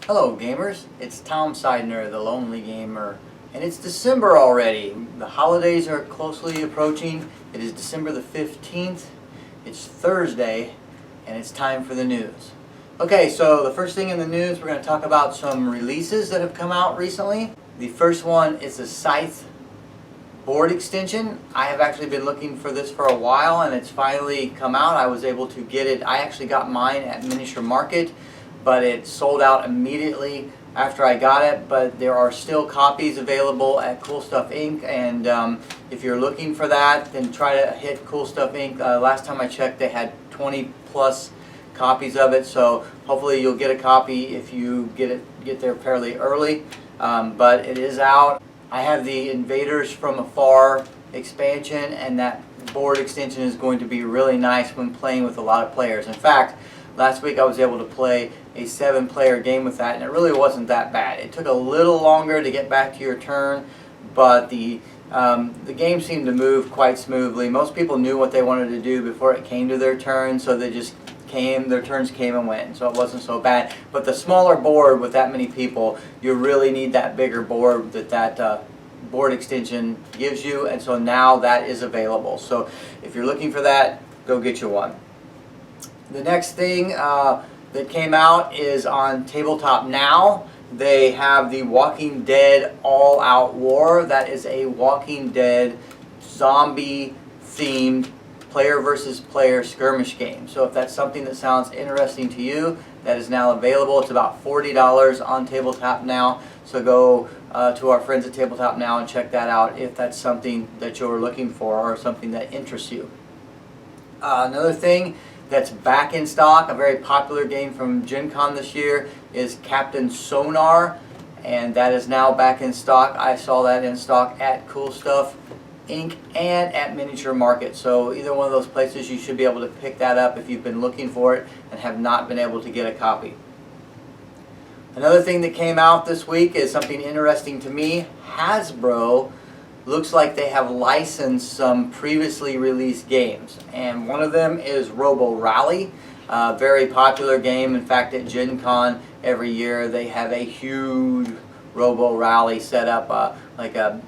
Hello gamers, it's Tom Sidener, the Lonely Gamer, and it's December already. The holidays are closely approaching. It is December the 15th, it's Thursday, and it's time for the news. Okay, so the first thing in the news, we're going to talk about some releases that have come out recently. The first one is the Scythe board extension. I have actually been looking for this for a while, and it's finally come out. I was able to get it. I actually got mine at Miniature Market, but it sold out immediately after I got it. But there are still copies available at Cool Stuff Inc. And if you're looking for that, then try to hit Cool Stuff Inc. Last time I checked, they had 20 plus copies of it. So hopefully you'll get a copy if you get there fairly early. But it is out. I have the Invaders from Afar expansion, and that board extension is going to be really nice when playing with a lot of players. In fact, last week I was able to play a 7-player game with that, and it really wasn't that bad. It took a little longer to get back to your turn, but the game seemed to move quite smoothly. Most people knew what they wanted to do before it came to their turn, so they just their turns came and went, so it wasn't so bad. But the smaller board with that many people, you really need that bigger board that board extension gives you, and so now that is available. So if you're looking for that, go get you one. The next thing that came out is on Tabletop Now. They have the Walking Dead All Out War. That is a Walking Dead zombie themed player versus player skirmish game. So if that's something that sounds interesting to you, that is now available. It's about $40 on Tabletop Now. So go to our friends at Tabletop Now and check that out if that's something that you're looking for or something that interests you. Another thing that's back in stock, a very popular game from Gen Con this year, is Captain Sonar, and that is now back in stock. I saw that in stock at Cool Stuff Inc. and at Miniature Market. So either one of those places, you should be able to pick that up if you've been looking for it and have not been able to get a copy. Another thing that came out this week is something interesting to me. Hasbro looks like they have licensed some previously released games, and one of them is Robo Rally, a very popular game. In fact, at Gen Con every year they have a huge Robo Rally set up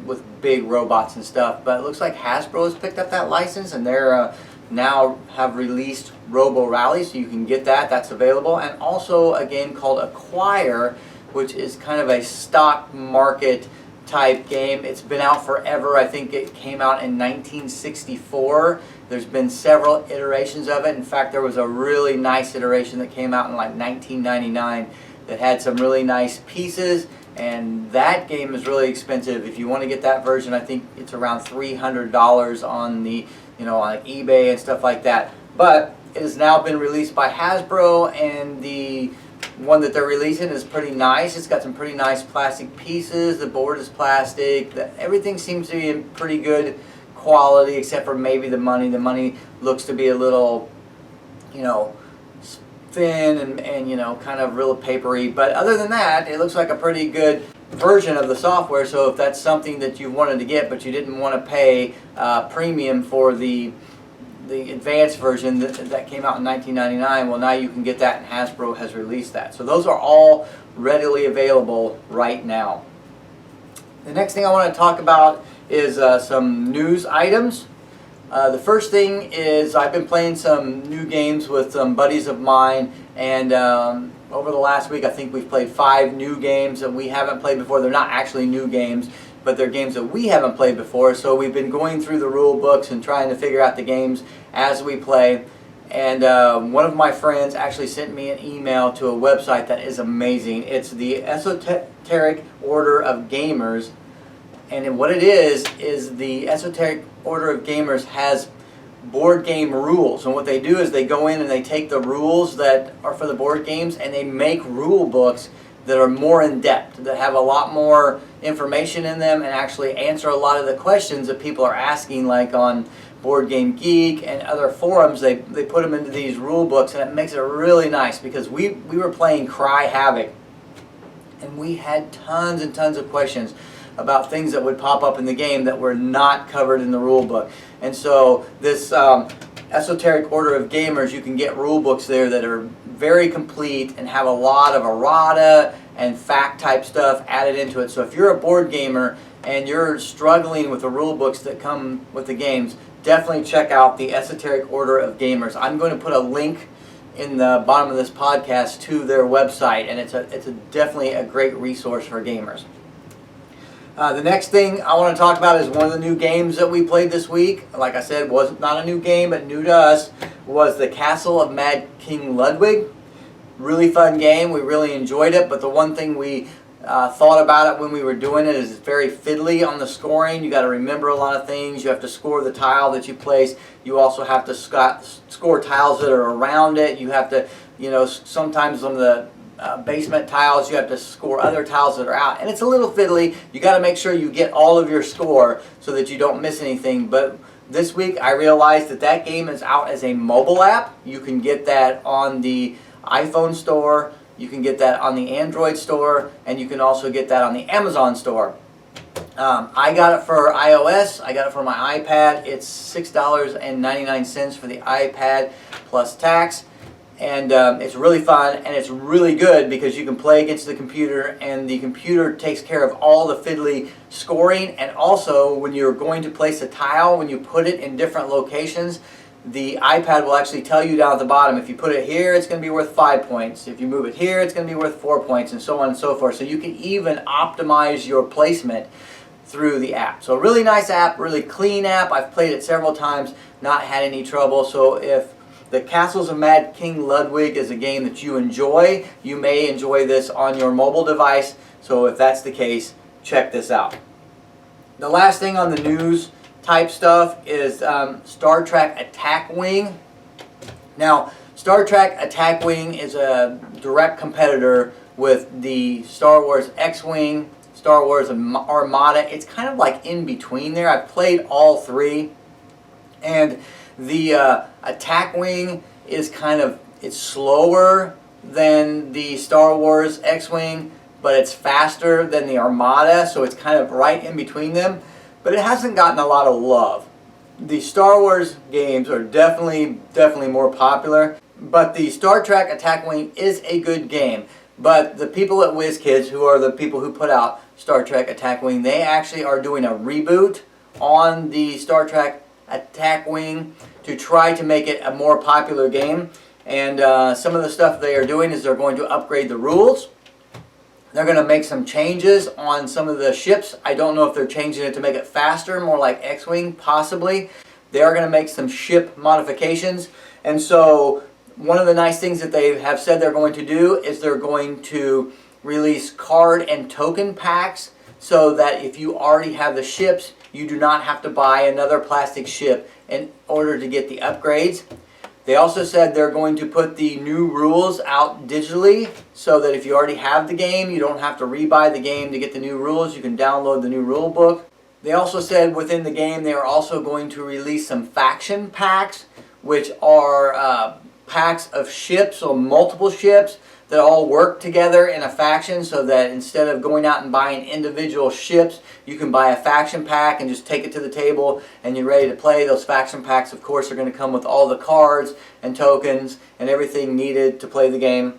with big robots and stuff. But it looks like Hasbro has picked up that license, and they're now have released Robo Rally, so you can get that. That's available. And also a game called Acquire, which is kind of a stock market type game. It's been out forever. I think it came out in 1964. There's been several iterations of it. In fact, there was a really nice iteration that came out in like 1999 that had some really nice pieces, and that game is really expensive. If you want to get that version, I think it's around $300 on the on eBay and stuff like that. But it has now been released by Hasbro, and the one that they're releasing is pretty nice. It's got some pretty nice plastic pieces. The board is plastic. Everything seems to be in pretty good quality, except for maybe the money. The money looks to be a little, thin and kind of real papery. But other than that, it looks like a pretty good version of the software. So if that's something that you wanted to get, but you didn't want to pay premium for the advanced version that came out in 1999, well, now you can get that, and Hasbro has released that. So those are all readily available right now. The next thing I want to talk about is some news items. The first thing is I've been playing some new games with some buddies of mine, and over the last week I think we've played 5 new games that we haven't played before. They're not actually new games, but they're games that we haven't played before. So we've been going through the rule books and trying to figure out the games as we play. And one of my friends actually sent me an email to a website that is amazing. It's the Esoteric Order of Gamers. And what it is the Esoteric Order of Gamers has board game rules. And what they do is they go in and they take the rules that are for the board games, and they make rule books that are more in depth, that have a lot more information in them, and actually answer a lot of the questions that people are asking, like on Board Game Geek and other forums. They put them into these rule books, and it makes it really nice, because we were playing Cry Havoc, and we had tons and tons of questions about things that would pop up in the game that were not covered in the rule book. And so this Esoteric Order of Gamers, you can get rule books there that are very complete and have a lot of errata and fact type stuff added into it. So if you're a board gamer and you're struggling with the rule books that come with the games, definitely check out the Esoteric Order of Gamers. I'm going to put a link in the bottom of this podcast to their website, and it's definitely a great resource for gamers. The next thing I want to talk about is one of the new games that we played this week. Like I said, was not a new game, but new to us, was the Castle of Mad King Ludwig. Really fun game. We really enjoyed it, but the one thing we thought about it when we were doing it is it's very fiddly on the scoring. You got to remember a lot of things. You have to score the tile that you place. You also have to score tiles that are around it. You have to, sometimes on the basement tiles, you have to score other tiles that are out, and it's a little fiddly. You got to make sure you get all of your score so that you don't miss anything. But this week I realized that game is out as a mobile app. You can get that on the iPhone store, you can get that on the Android store, and you can also get that on the Amazon store. I got it for iOS. I got it for my iPad. It's $6.99 for the iPad plus tax. And it's really fun, and it's really good because you can play against the computer, and the computer takes care of all the fiddly scoring. And also, when you're going to place a tile, when you put it in different locations, the iPad will actually tell you down at the bottom, if you put it here, it's going to be worth 5 points. If you move it here, it's going to be worth 4 points, and so on and so forth. So you can even optimize your placement through the app. So a really nice app, really clean app. I've played it several times, not had any trouble. So if the Castles of Mad King Ludwig is a game that you enjoy, you may enjoy this on your mobile device. So if that's the case, check this out. The last thing on the news type stuff is Star Trek Attack Wing. Now, Star Trek Attack Wing is a direct competitor with the Star Wars X-Wing, Star Wars Armada. It's kind of like in between there. I've played all three, and the Attack Wing is it's slower than the Star Wars X-Wing, but it's faster than the Armada, so it's kind of right in between them. But it hasn't gotten a lot of love. The Star Wars games are definitely more popular, but the Star Trek Attack Wing is a good game. But the people at WizKids, who are the people who put out Star Trek Attack Wing, they actually are doing a reboot on the Star Trek Attack Wing to try to make it a more popular game. And some of the stuff they are doing is they're going to upgrade the rules. They're going to make some changes on some of the ships. I don't know if they're changing it to make it faster, more like X-Wing, possibly. They are going to make some ship modifications. And so one of the nice things that they have said they're going to do is they're going to release card and token packs so that if you already have the ships, you do not have to buy another plastic ship in order to get the upgrades. They also said they're going to put the new rules out digitally so that if you already have the game, you don't have to rebuy the game to get the new rules. You can download the new rule book. They also said within the game they are also going to release some faction packs, which are packs of ships, or multiple ships that all work together in a faction, so that instead of going out and buying individual ships, you can buy a faction pack and just take it to the table and you're ready to play. Those faction packs, of course, are going to come with all the cards and tokens and everything needed to play the game.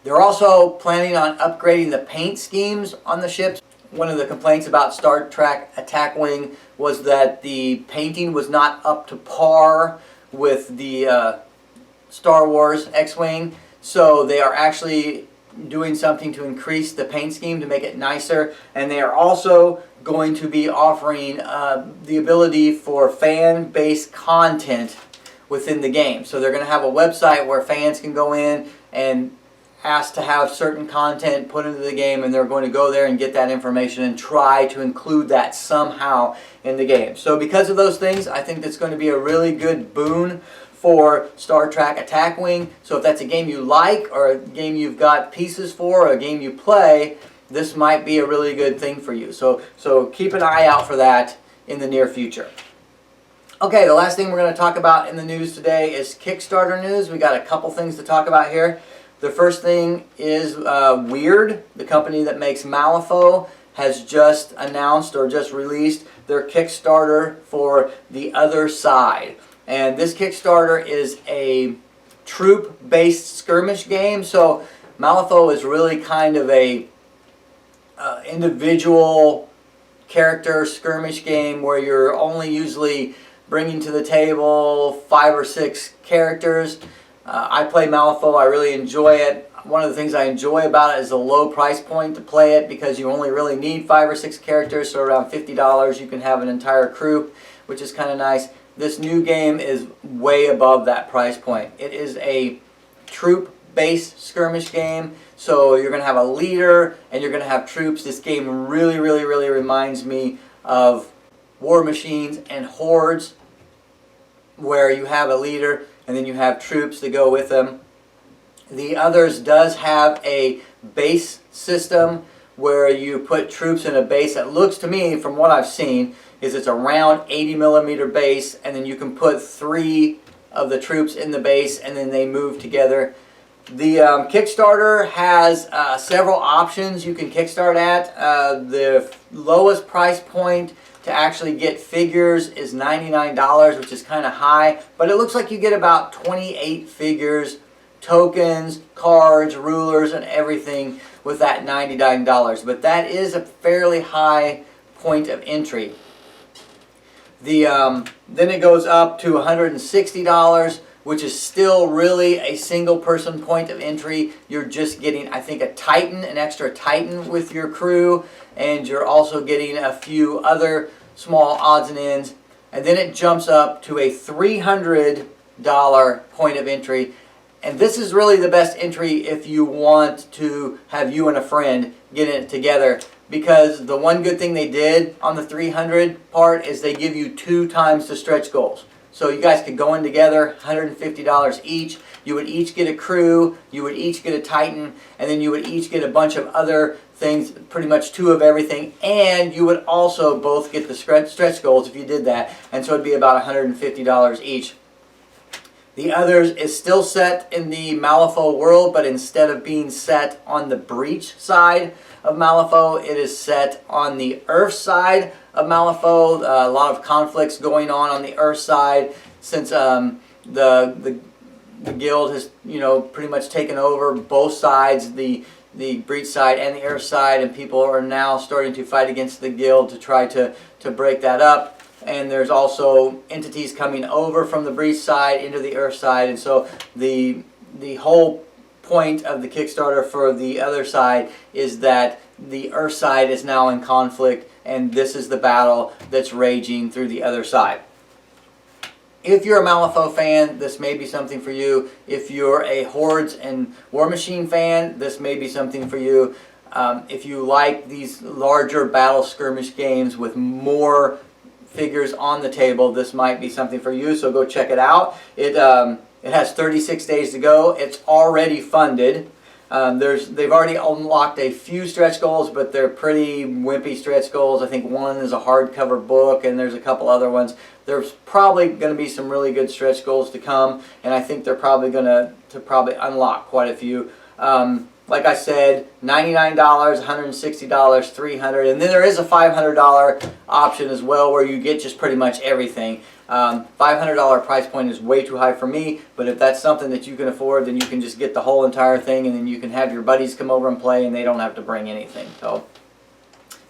They're also planning on upgrading the paint schemes on the ships. One of the complaints about Star Trek Attack Wing was that the painting was not up to par with the Star Wars X-Wing. So they are actually doing something to increase the paint scheme to make it nicer. And they are also going to be offering the ability for fan-based content within the game. So they're going to have a website where fans can go in and ask to have certain content put into the game, and they're going to go there and get that information and try to include that somehow in the game. So because of those things, I think that's going to be a really good boon for Star Trek Attack Wing. So if that's a game you like, or a game you've got pieces for, or a game you play, this might be a really good thing for you. So keep an eye out for that in the near future. Okay, the last thing we're going to talk about in the news today is Kickstarter news. We got a couple things to talk about here. The first thing is Weird, the company that makes Malifaux, has just announced or just released their Kickstarter for The Other Side. And this Kickstarter is a troop-based skirmish game. So Malifaux is really kind of a individual character skirmish game where you're only usually bringing to the table 5 or 6 characters. I play Malifaux. I really enjoy it. One of the things I enjoy about it is the low price point to play it, because you only really need 5 or 6 characters, so around $50 you can have an entire crew, which is kind of nice. This new game is way above that price point. It is a troop-based skirmish game, so you're going to have a leader and you're going to have troops. This game really reminds me of War Machines and Hordes, where you have a leader and then you have troops that go with them. The Others does have a base system where you put troops in a base that looks to me, from what I've seen, is it's a round 80mm base, and then you can put 3 of the troops in the base and then they move together. The Kickstarter has several options you can kickstart at. The lowest price point to actually get figures is $99, which is kind of high, but it looks like you get about 28 figures, tokens, cards, rulers, and everything with that $99. But that is a fairly high point of entry. Then it goes up to $160, which is still really a single person point of entry. You're just getting, I think, a Titan, an extra Titan with your crew, and you're also getting a few other small odds and ends. And then it jumps up to a $300 point of entry. And this is really the best entry if you want to have you and a friend get it together, because the one good thing they did on the 300 part is they give you 2 times the stretch goals. So you guys could go in together, $150 each. You would each get a crew, you would each get a Titan, and then you would each get a bunch of other things, pretty much 2 of everything, and you would also both get the stretch goals if you did that, and so it'd be about $150 each. The Others is still set in the Malifaux world, but instead of being set on the Breach side of Malifaux, it is set on the Earth side of Malifaux. A lot of conflicts going on the Earth side, since the guild has, pretty much taken over both sides, the Breach side and the Earth side, and people are now starting to fight against the guild to try to break that up. And there's also entities coming over from the Breach side into the Earth side, and so the whole point of the Kickstarter for the other side is that the Earth side is now in conflict, and this is the battle that's raging through the other side. If you're a Malifaux fan, this may be something for you. If you're a Hordes and War Machine fan, this may be something for you. If you like these larger battle skirmish games with more figures on the table, this might be something for you, so go check it out. It has 36 days to go. It's already funded. They've already unlocked a few stretch goals, but they're pretty wimpy stretch goals. I think one is a hardcover book, and there's a couple other ones. There's probably going to be some really good stretch goals to come, and I think they're probably going to unlock quite a few. Like I said, $99, $160, $300, and then there is a $500 option as well, where you get just pretty much everything. $500 price point is way too high for me, but if that's something that you can afford, then you can just get the whole entire thing, and then you can have your buddies come over and play, and they don't have to bring anything. So,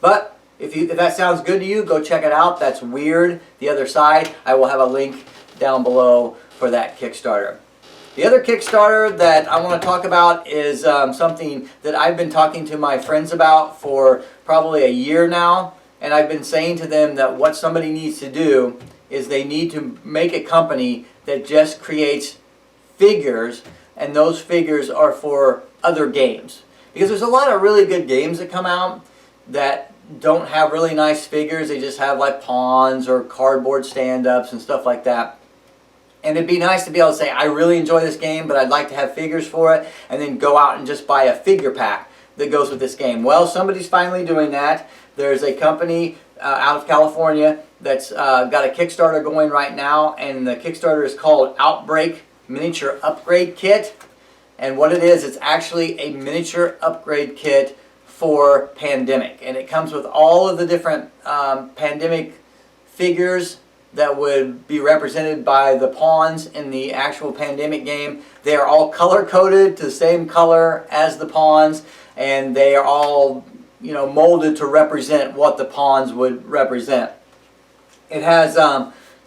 but if that sounds good to you, go check it out. That's Weird, The Other Side. I will have a link down below for that Kickstarter. The other Kickstarter that I want to talk about is something that I've been talking to my friends about for probably a year now, and I've been saying to them that what somebody needs to do is they need to make a company that just creates figures, and those figures are for other games. Because there's a lot of really good games that come out that don't have really nice figures. They just have like pawns or cardboard stand-ups and stuff like that. And it'd be nice to be able to say, I really enjoy this game, but I'd like to have figures for it, and then go out and just buy a figure pack that goes with this game. Well, somebody's finally doing that. There's a company out of California that's got a Kickstarter going right now, and the Kickstarter is called Outbreak Miniature Upgrade Kit. And what it is, it's actually a miniature upgrade kit for Pandemic. And it comes with all of the different Pandemic figures that would be represented by the pawns in the actual Pandemic game. They are all color-coded to the same color as the pawns, and they are all, you know, molded to represent what the pawns would represent. It has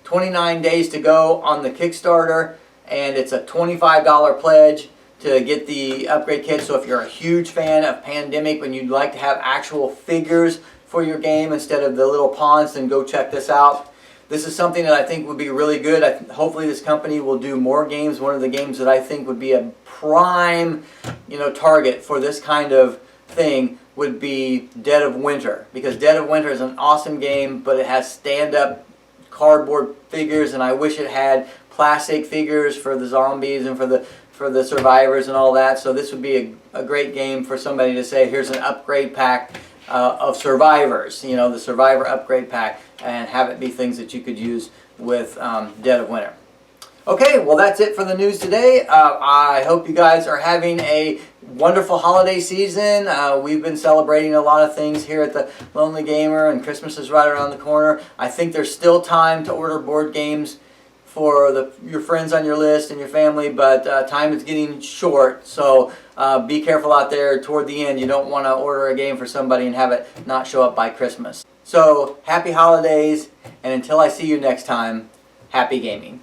29 days to go on the Kickstarter, and it's a $25 pledge to get the upgrade kit. So if you're a huge fan of Pandemic and you'd like to have actual figures for your game instead of the little pawns, then go check this out. This is something that I think would be really good. Hopefully this company will do more games. One of the games that I think would be a prime, you know, target for this kind of thing would be Dead of Winter, because Dead of Winter is an awesome game, but it has stand-up cardboard figures, and I wish it had plastic figures for the zombies and for the survivors and all that. So this would be a great game for somebody to say, here's an upgrade pack of survivors, you know, the survivor upgrade pack, and have it be things that you could use with Dead of Winter. Okay, well that's it for the news today. I hope you guys are having a wonderful holiday season. We've been celebrating a lot of things here at the Lonely Gamer, and Christmas is right around the corner. I think there's still time to order board games for your friends on your list and your family, but time is getting short, so be careful out there toward the end. You don't want to order a game for somebody and have it not show up by Christmas. So happy holidays, and until I see you next time, happy gaming.